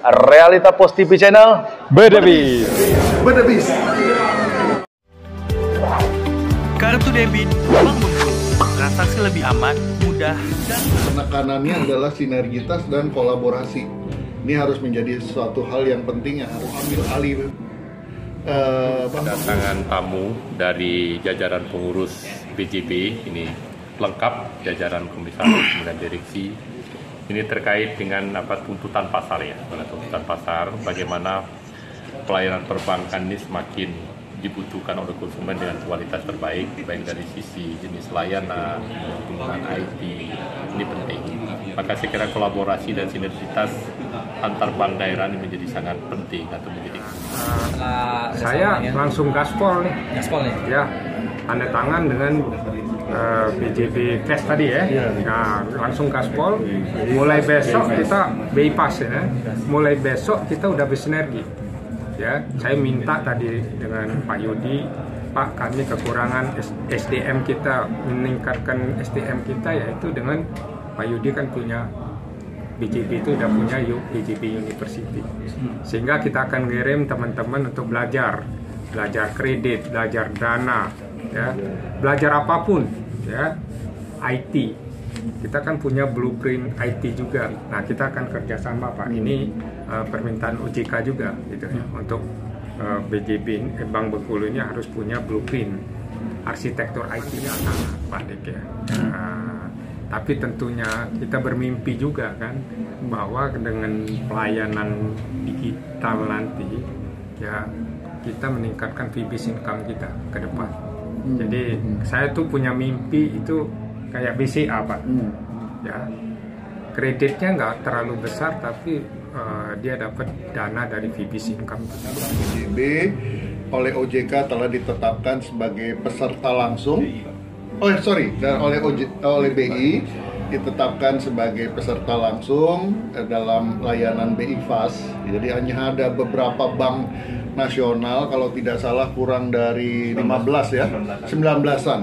Realita Pos TV Channel Bedebis. Kartu debit Bank Bengkulu, transaksi lebih aman, mudah, dan Penekanannya adalah sinergitas dan kolaborasi. Ini harus menjadi suatu hal yang penting yang harus ambil alih. Kedatangan tamu dari jajaran pengurus BJB ini lengkap, jajaran komisaris dan direksi. Ini terkait dengan tuntutan pasar ya, tuntutan pasar, bagaimana pelayanan perbankan ini semakin dibutuhkan oleh konsumen dengan kualitas terbaik, baik dari sisi jenis layanan, penggunaan IT, ini penting. Maka saya kira kolaborasi dan sinergitas antar bank daerah ini menjadi sangat penting atau menjadi. Saya langsung gaspol nih. Gaspol nih? Ya, tanda tangan dengan BJB Cash tadi ya. Nah, langsung gaspol. Mulai besok kita BI Pass ya. Mulai besok kita udah bersinergi. Ya, saya minta tadi dengan Pak Yudi, Pak, kami kekurangan SDM kita, meningkatkan SDM kita, yaitu dengan Pak Yudi kan punya BJB itu udah punya BJB University, sehingga kita akan ngirim teman-teman untuk belajar kredit, belajar dana, ya, belajar apapun, ya, IT. Kita kan punya blueprint IT juga. Nah, kita akan kerjasama, Pak. Ini permintaan OJK juga, gitu ya. Untuk BJB Bank Bengkulu ini harus punya blueprint arsitektur IT-nya, Pak Dek ya. Tapi tentunya kita bermimpi juga kan bahwa dengan pelayanan digital nanti, ya, kita meningkatkan fee based income kita ke depan. Jadi saya tuh punya mimpi itu kayak BCA, Pak. Ya, kreditnya nggak terlalu besar, tapi dia dapat dana dari fee based income. BJB oleh OJK telah ditetapkan sebagai peserta langsung. Dan oleh BI ditetapkan sebagai peserta langsung dalam layanan BI Fast. Jadi hanya ada beberapa bank nasional, kalau tidak salah kurang dari 15 ya, 19-an,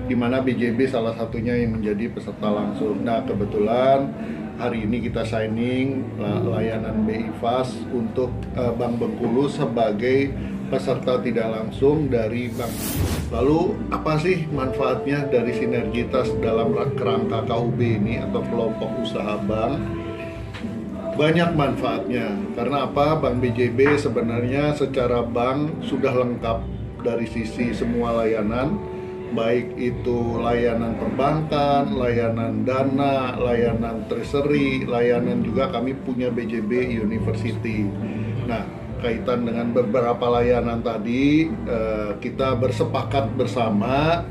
di mana BJB salah satunya yang menjadi peserta langsung. Nah, kebetulan hari ini kita signing layanan BI Fast untuk Bank Bengkulu sebagai peserta tidak langsung dari bank. Lalu apa sih manfaatnya dari sinergitas dalam kerangka KUB ini atau kelompok usaha bank? Banyak manfaatnya. Karena apa? Bank BJB sebenarnya secara bank sudah lengkap dari sisi semua layanan, baik itu layanan perbankan, layanan dana, layanan treasury, layanan juga kami punya BJB University. Nah, kaitan dengan beberapa layanan tadi, kita bersepakat bersama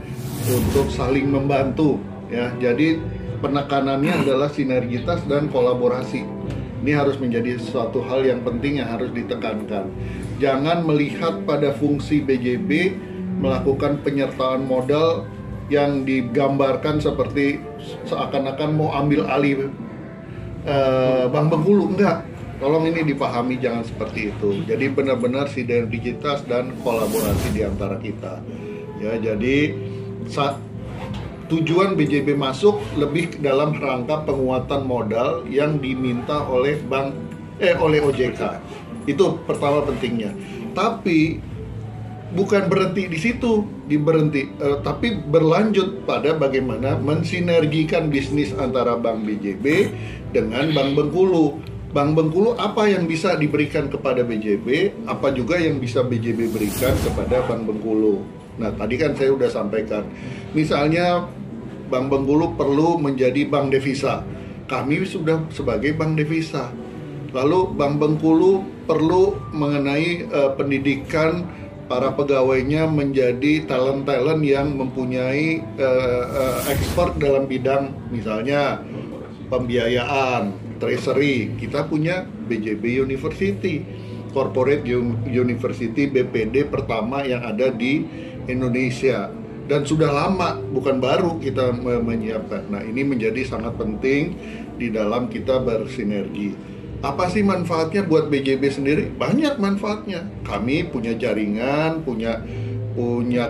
untuk saling membantu ya. Jadi penekanannya adalah sinergitas dan kolaborasi. Ini harus menjadi suatu hal yang penting yang harus ditekankan. Jangan melihat pada fungsi BJB melakukan penyertaan modal yang digambarkan seperti seakan-akan mau ambil alih Bank Bengkulu. Enggak. Tolong ini dipahami, jangan seperti itu. Jadi benar-benar sinergitas dan kolaborasi di antara kita. Ya, jadi tujuan BJB masuk lebih dalam rangka penguatan modal yang diminta oleh oleh OJK. Itu pertama pentingnya. Tapi bukan berhenti di situ, tapi berlanjut pada bagaimana mensinergikan bisnis antara Bank BJB dengan Bank Bengkulu. Bank Bengkulu apa yang bisa diberikan kepada BJB, apa juga yang bisa BJB berikan kepada Bank Bengkulu. Nah, tadi kan saya sudah sampaikan, misalnya Bank Bengkulu perlu menjadi bank devisa, kami sudah sebagai bank devisa. Lalu Bank Bengkulu perlu mengenai pendidikan para pegawainya menjadi talent-talent yang mempunyai expert dalam bidang misalnya pembiayaan, treasury. Kita punya BJB University, Corporate University BPD pertama yang ada di Indonesia, dan sudah lama, bukan baru kita menyiapkan. Nah, ini menjadi sangat penting di dalam kita bersinergi. Apa sih manfaatnya buat BJB sendiri? Banyak manfaatnya. Kami punya jaringan, punya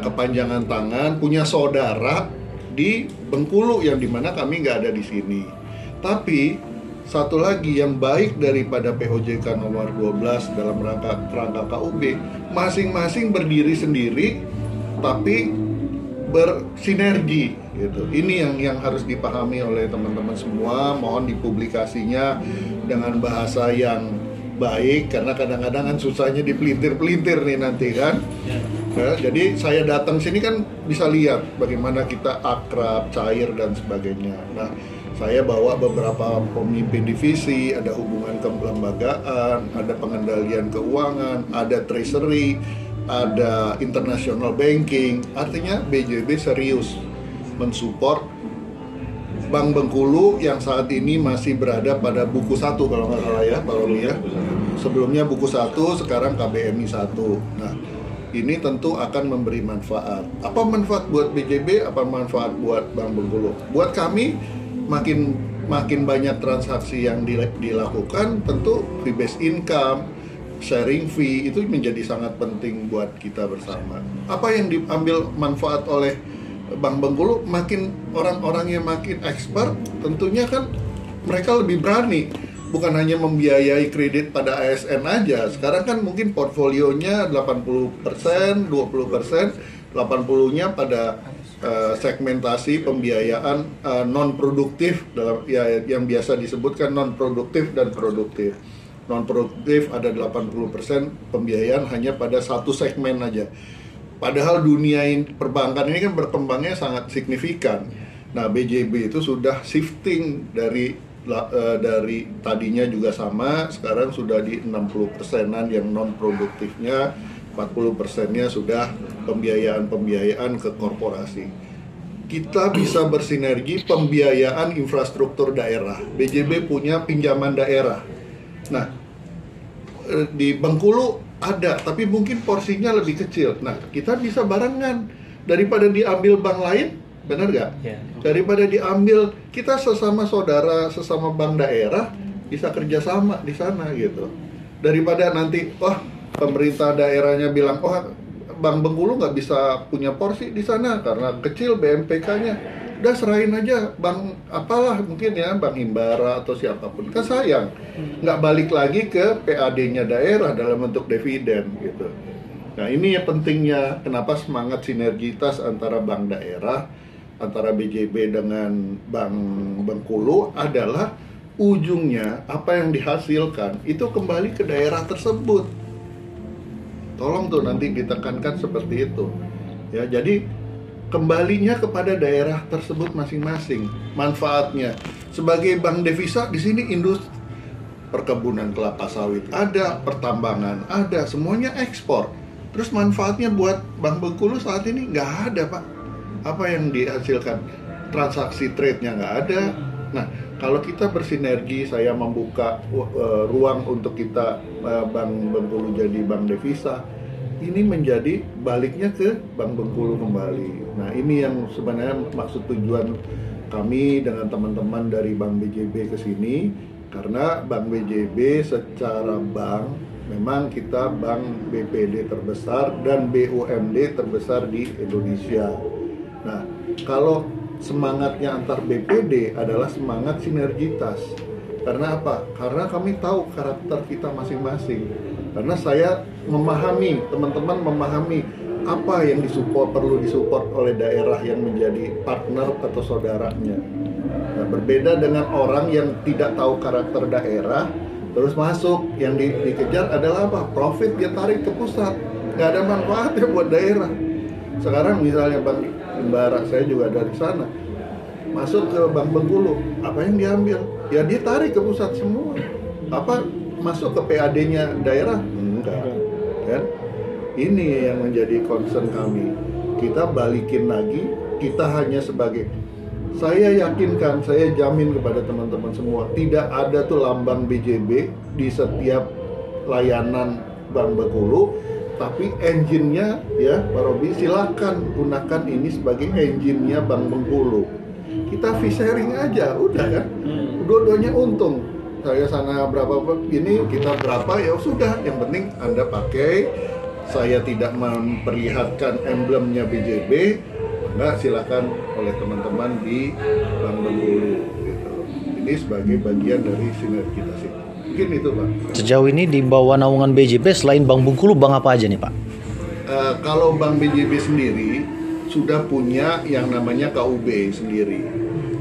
kepanjangan tangan, punya saudara di Bengkulu yang dimana kami nggak ada di sini. Tapi satu lagi yang baik daripada POJK nomor 12 dalam rangka KUB, masing-masing berdiri sendiri tapi bersinergi gitu. Ini yang harus dipahami oleh teman-teman semua. Mohon dipublikasinya dengan bahasa yang baik, karena kadang-kadang kan susahnya dipelintir-pelintir nih nanti kan. Ya, jadi saya datang sini kan bisa lihat bagaimana kita akrab, cair dan sebagainya. Nah, saya bawa beberapa pemimpin divisi, ada hubungan kelembagaan, ada pengendalian keuangan, ada treasury, ada international banking. Artinya BJB serius mensupport Bank Bengkulu yang saat ini masih berada pada buku 1 kalau nggak salah ya Pak Romi ya. Sebelumnya buku 1, sekarang KBMI 1. Nah, ini tentu akan memberi manfaat. Apa manfaat buat BJB, apa manfaat buat Bank Bengkulu? Buat kami, makin banyak transaksi yang dilakukan, tentu fee based income, sharing fee itu menjadi sangat penting buat kita bersama. Apa yang diambil manfaat oleh Bank Bengkulu, makin orang-orang yang makin expert, tentunya kan mereka lebih berani. Bukan hanya membiayai kredit pada ASN aja. Sekarang kan mungkin portfolionya 80%, 20%, 80-nya pada segmentasi pembiayaan non produktif dalam yang biasa disebutkan non produktif dan produktif. Non produktif ada 80% pembiayaan hanya pada satu segmen aja. Padahal dunia perbankan ini kan berkembangnya sangat signifikan. Nah, BJB itu sudah shifting dari tadinya juga sama, sekarang sudah di 60%-an yang non produktifnya, 40%-nya sudah pembiayaan ke korporasi. Kita bisa bersinergi pembiayaan infrastruktur daerah. BJB punya pinjaman daerah. Nah, di Bengkulu ada, tapi mungkin porsinya lebih kecil. Nah, kita bisa barengan daripada diambil bank lain, benar nggak? Yeah. Daripada diambil, kita sesama saudara, sesama bank daerah bisa kerjasama di sana gitu. Daripada nanti, pemerintah daerahnya bilang, Bank Bengkulu nggak bisa punya porsi di sana karena kecil BMPK-nya. Udah serahin aja bank apalah mungkin ya, Bank Himbara atau siapapun. Kan sayang, nggak balik lagi ke PAD-nya daerah dalam bentuk dividen gitu. Nah, ini ya pentingnya kenapa semangat sinergitas antara bank daerah, antara BJB dengan Bank Bengkulu adalah ujungnya apa yang dihasilkan itu kembali ke daerah tersebut. Tolong tuh nanti ditekankan seperti itu. Ya, jadi kembalinya kepada daerah tersebut masing-masing. Manfaatnya sebagai bank devisa di sini industri perkebunan kelapa sawit ada, pertambangan ada, semuanya ekspor. Terus manfaatnya buat Bank Bengkulu saat ini nggak ada, Pak. Apa yang dihasilkan? Transaksi trade-nya nggak ada. Nah, kalau kita bersinergi, saya membuka ruang untuk kita Bank Bengkulu jadi bank devisa, ini menjadi baliknya ke Bank Bengkulu kembali. Nah, ini yang sebenarnya maksud tujuan kami dengan teman-teman dari Bank BJB ke sini, karena Bank BJB secara bank memang kita bank BPD terbesar dan BUMD terbesar di Indonesia. Nah, kalau semangatnya antar BPD adalah semangat sinergitas. Karena apa? Karena kami tahu karakter kita masing-masing. Karena saya memahami, teman-teman memahami apa yang perlu disupport oleh daerah yang menjadi partner atau saudaranya. Nah, berbeda dengan orang yang tidak tahu karakter daerah, terus masuk, yang dikejar adalah apa? Profit, dia tarik ke pusat. Nggak ada manfaatnya buat daerah. Sekarang misalnya Bank Himbara, saya juga dari sana, masuk ke Bank Bengkulu, apa yang diambil? Ya dia tarik ke pusat semua. Apa masuk ke PAD-nya daerah? Enggak. Kan? Ini yang menjadi concern kami. Kita balikin lagi, kita hanya sebagai, saya yakinkan, saya jamin kepada teman-teman semua, tidak ada tuh lambang BJB di setiap layanan Bank Bengkulu, tapi engine-nya ya Pak Robi, silakan gunakan ini sebagai engine-nya Bank Bengkulu. Kita fee sharing aja, udah kan? Dua-duanya untung. Saya sana berapa, ini kita berapa, ya sudah. Yang penting Anda pakai. Saya tidak memperlihatkan emblemnya BJB. Enggak, silakan oleh teman-teman di Bank Bengkulu gitu. ini sebagai bagian dari sinergitas itu. Mungkin itu, Pak. Sejauh ini di bawah naungan BJB selain Bank Bengkulu, bank apa aja nih, Pak? Kalau Bank BJB sendiri sudah punya yang namanya KUB sendiri,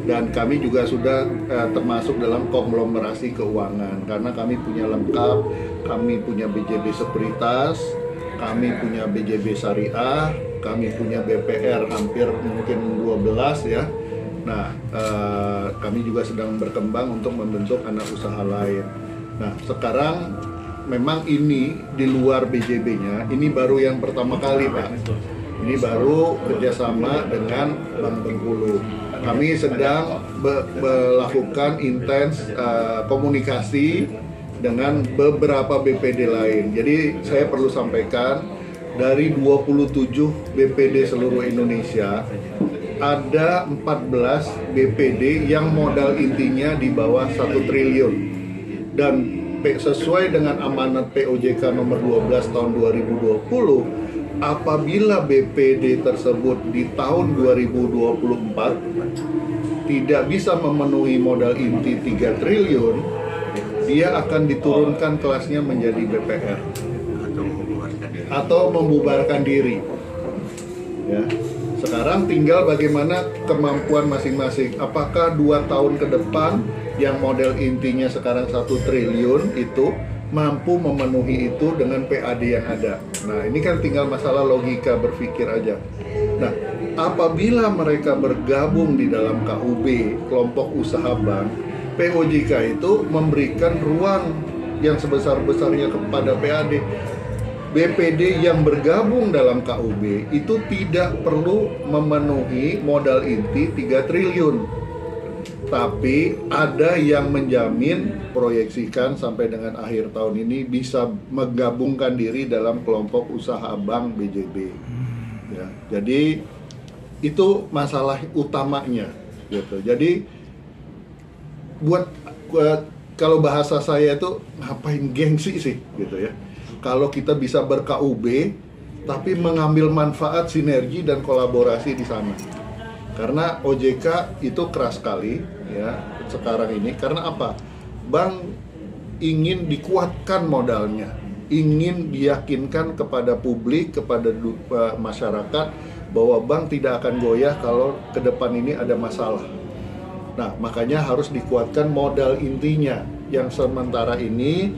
dan kami juga sudah termasuk dalam konglomerasi keuangan karena kami punya lengkap, kami punya BJB Sekuritas, kami punya BJB Syariah, kami punya BPR hampir mungkin 12 ya. Nah, kami juga sedang berkembang untuk membentuk anak usaha lain. Nah, sekarang memang ini di luar BJB-nya, ini baru yang pertama kali, Pak. Ini baru kerjasama dengan Bank Bengkulu. Kami sedang melakukan intens komunikasi dengan beberapa BPD lain. Jadi saya perlu sampaikan, dari 27 BPD seluruh Indonesia, ada 14 BPD yang modal intinya di bawah 1 triliun. Dan sesuai dengan amanat POJK nomor 12 tahun 2020, apabila BPD tersebut di tahun 2024 tidak bisa memenuhi modal inti 3 triliun, dia akan diturunkan kelasnya menjadi BPR atau membubarkan diri. Ya. Sekarang tinggal bagaimana kemampuan masing-masing. Apakah 2 tahun ke depan yang model intinya sekarang 1 triliun itu mampu memenuhi itu dengan PAD yang ada. Nah, ini kan tinggal masalah logika berpikir aja. Nah, apabila mereka bergabung di dalam KUB, kelompok usaha bank, POJK itu memberikan ruang yang sebesar-besarnya kepada PAD. BPD yang bergabung dalam KUB itu tidak perlu memenuhi modal inti 3 triliun. Tapi ada yang menjamin proyeksikan sampai dengan akhir tahun ini bisa menggabungkan diri dalam kelompok usaha bank BJB. Ya, jadi itu masalah utamanya gitu. Jadi buat kalau bahasa saya itu ngapain gengsi sih gitu ya. Kalau kita bisa ber-KUB tapi mengambil manfaat sinergi dan kolaborasi di sana. Karena OJK itu keras sekali ya sekarang ini. Karena apa? Bank ingin dikuatkan modalnya, ingin diyakinkan kepada publik, kepada masyarakat bahwa bank tidak akan goyah kalau ke depan ini ada masalah. Nah, makanya harus dikuatkan modal intinya. Yang sementara ini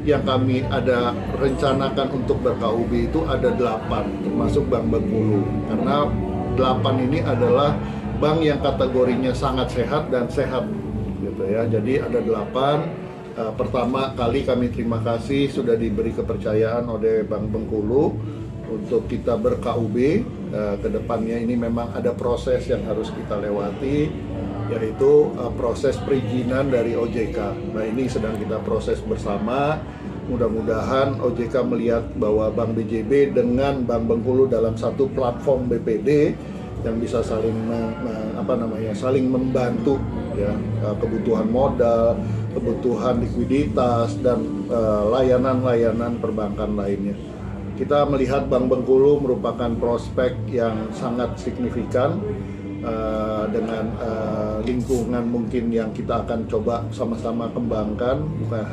yang kami ada rencanakan untuk ber-KUB itu ada 8, termasuk Bank Bengkulu. Karena 8 ini adalah bank yang kategorinya sangat sehat dan sehat gitu ya. Jadi ada 8. Pertama kali kami terima kasih sudah diberi kepercayaan oleh Bank Bengkulu untuk kita ber-KUB. Kedepannya ini memang ada proses yang harus kita lewati, yaitu proses perizinan dari OJK. Nah, ini sedang kita proses bersama. Mudah-mudahan OJK melihat bahwa Bank BJB dengan Bank Bengkulu dalam satu platform BPD yang bisa saling saling membantu ya, kebutuhan modal, kebutuhan likuiditas dan layanan-layanan perbankan lainnya. Kita melihat Bank Bengkulu merupakan prospek yang sangat signifikan dengan lingkungan mungkin yang kita akan coba sama-sama kembangkan, bukan hanya